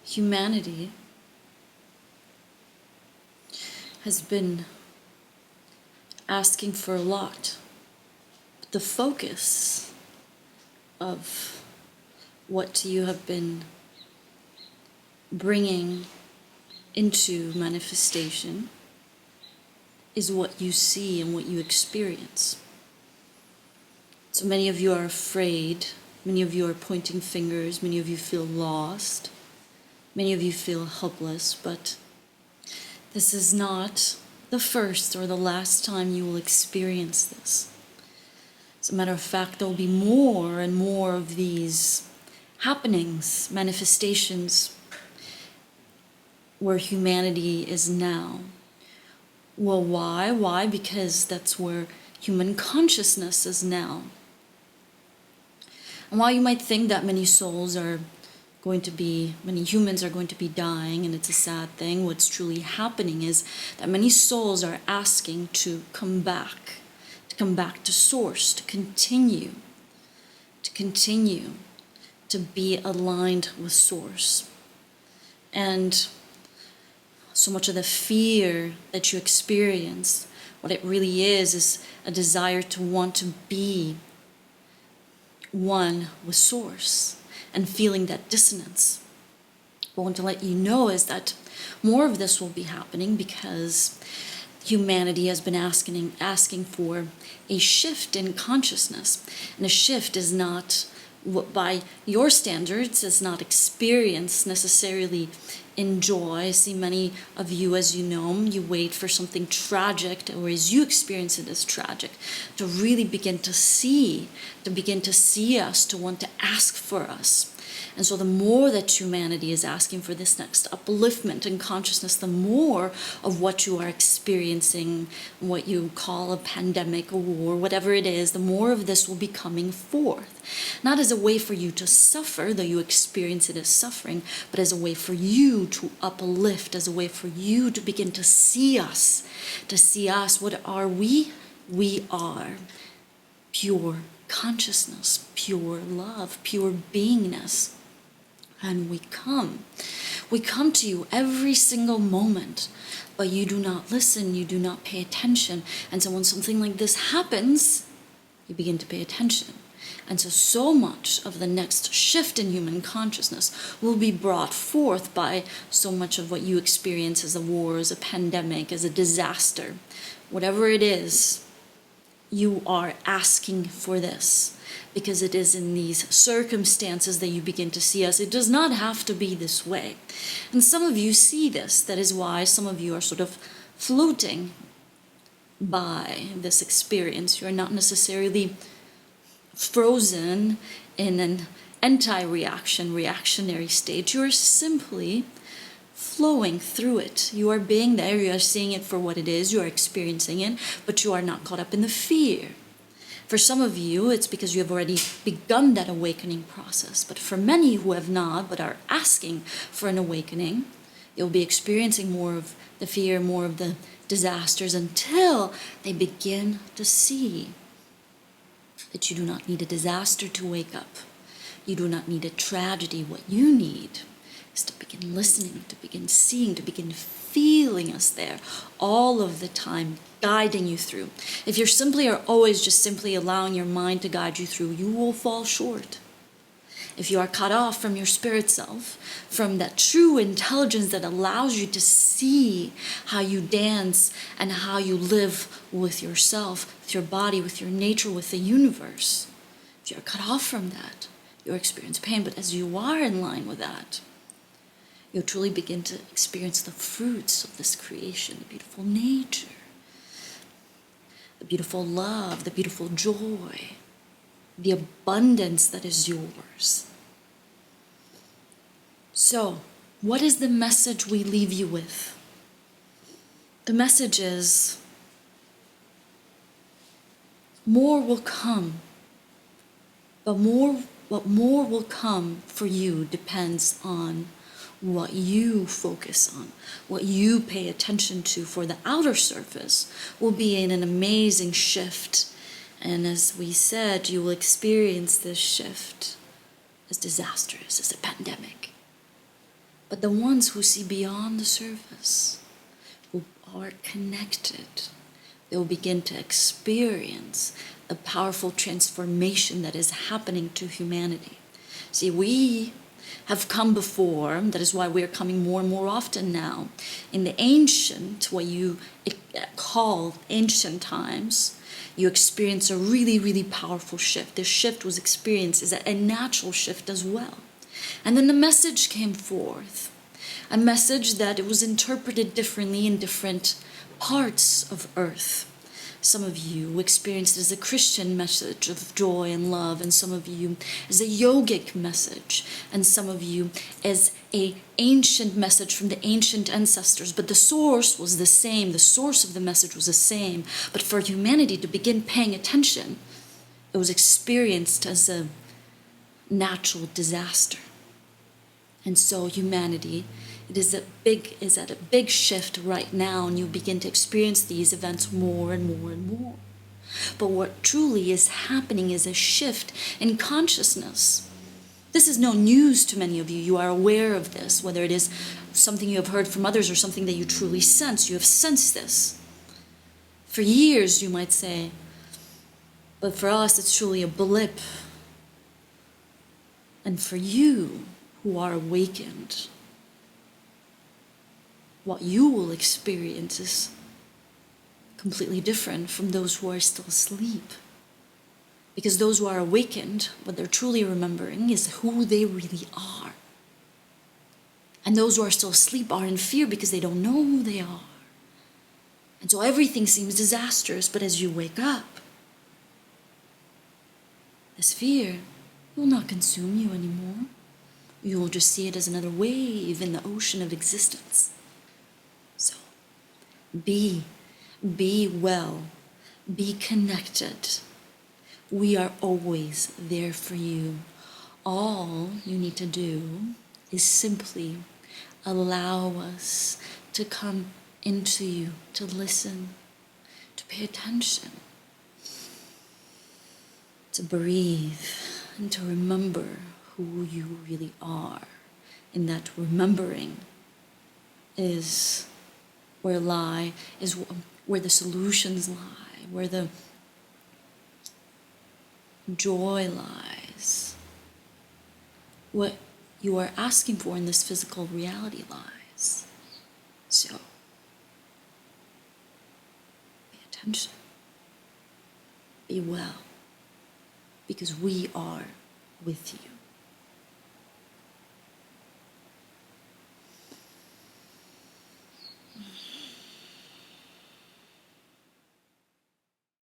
humanity has been asking for a lot. But the focus of what you have been bringing into manifestation is what you see and what you experience. So many of you are afraid, many of you are pointing fingers, many of you feel lost, many of you feel helpless, but this is not the first or the last time you will experience this. As a matter of fact, there will be more and more of these happenings, manifestations, where humanity is now. Well, why? Why? Because that's where human consciousness is now. And while you might think that many humans are going to be dying, and it's a sad thing, what's truly happening is that many souls are asking to come back to source, to continue to be aligned with source. And so much of the fear that you experience, what it really is a desire to want to be one with source and feeling that dissonance. What I want to let you know is that more of this will be happening because humanity has been asking for a shift in consciousness. And a shift is not, by your standards, is not experienced necessarily in joy. I see many of you, as you know, you wait for something tragic, or as you experience it as tragic, to really begin to see us, to want to ask for us. And so the more that humanity is asking for this next upliftment in consciousness, the more of what you are experiencing, what you call a pandemic, a war, whatever it is, the more of this will be coming forth. Not as a way for you to suffer, though you experience it as suffering, but as a way for you to uplift, as a way for you to begin to see us. What are we? We are pure consciousness, pure love, pure beingness. And we come to you every single moment, but you do not listen, you do not pay attention. And so when something like this happens, you begin to pay attention. And so much of the next shift in human consciousness will be brought forth by so much of what you experience as a war, as a pandemic, as a disaster. Whatever it is, you are asking for this. Because it is in these circumstances that you begin to see us. It does not have to be this way. And some of you see this. That is why some of you are sort of floating by this experience. You're not necessarily frozen in an reactionary state. You are simply flowing through it. You are being there. You are seeing it for what it is. You are experiencing it. But you are not caught up in the fear. For some of you, it's because you have already begun that awakening process. But for many who have not, but are asking for an awakening, you'll be experiencing more of the fear, more of the disasters, until they begin to see that you do not need a disaster to wake up. You do not need a tragedy. What you need is to begin listening, to begin seeing, to begin feeling us there all of the time, guiding you through. If you're simply or always just simply allowing your mind to guide you through, you will fall short. If you are cut off from your spirit self, from that true intelligence that allows you to see how you dance and how you live with yourself, with your body, with your nature, with the universe, if you're cut off from that, you'll experience pain. But as you are in line with that, you'll truly begin to experience the fruits of this creation, the beautiful nature, the beautiful love, the beautiful joy, the abundance that is yours. So, what is the message we leave you with? The message is, more will come, but what more will come for you depends on what you focus on, what you pay attention to. For the outer surface will be in an amazing shift. And as we said, you will experience this shift as disastrous, as a pandemic. But the ones who see beyond the surface, who are connected, they will begin to experience the powerful transformation that is happening to humanity. See, we have come before, that is why we're coming more and more often now. In the ancient, what you call ancient times, you experience a really, really powerful shift. This shift was experienced as a natural shift as well. And then the message came forth, a message that it was interpreted differently in different parts of Earth. Some of you experienced it as a Christian message of joy and love, and some of you as a yogic message, and some of you as an ancient message from the ancient ancestors. But the source was the same. The source of the message was the same. But for humanity to begin paying attention, it was experienced as a natural disaster. And so humanity, it is at a big shift right now, and you begin to experience these events more and more and more. But what truly is happening is a shift in consciousness. This is no news to many of you. You are aware of this, whether it is something you have heard from others or something that you truly sense. You have sensed this. For years, you might say, but for us, it's truly a blip. And for you who are awakened, what you will experience is completely different from those who are still asleep. Because those who are awakened, what they're truly remembering is who they really are. And those who are still asleep are in fear because they don't know who they are. And so everything seems disastrous, but as you wake up, this fear will not consume you anymore. You will just see it as another wave in the ocean of existence. So, be well, be connected. We are always there for you. All you need to do is simply allow us to come into you, to listen, to pay attention, to breathe, and to remember who you really are. And that remembering is where the solutions lie, where the joy lies. What you are asking for in this physical reality lies. So, pay attention. Be well, because we are with you.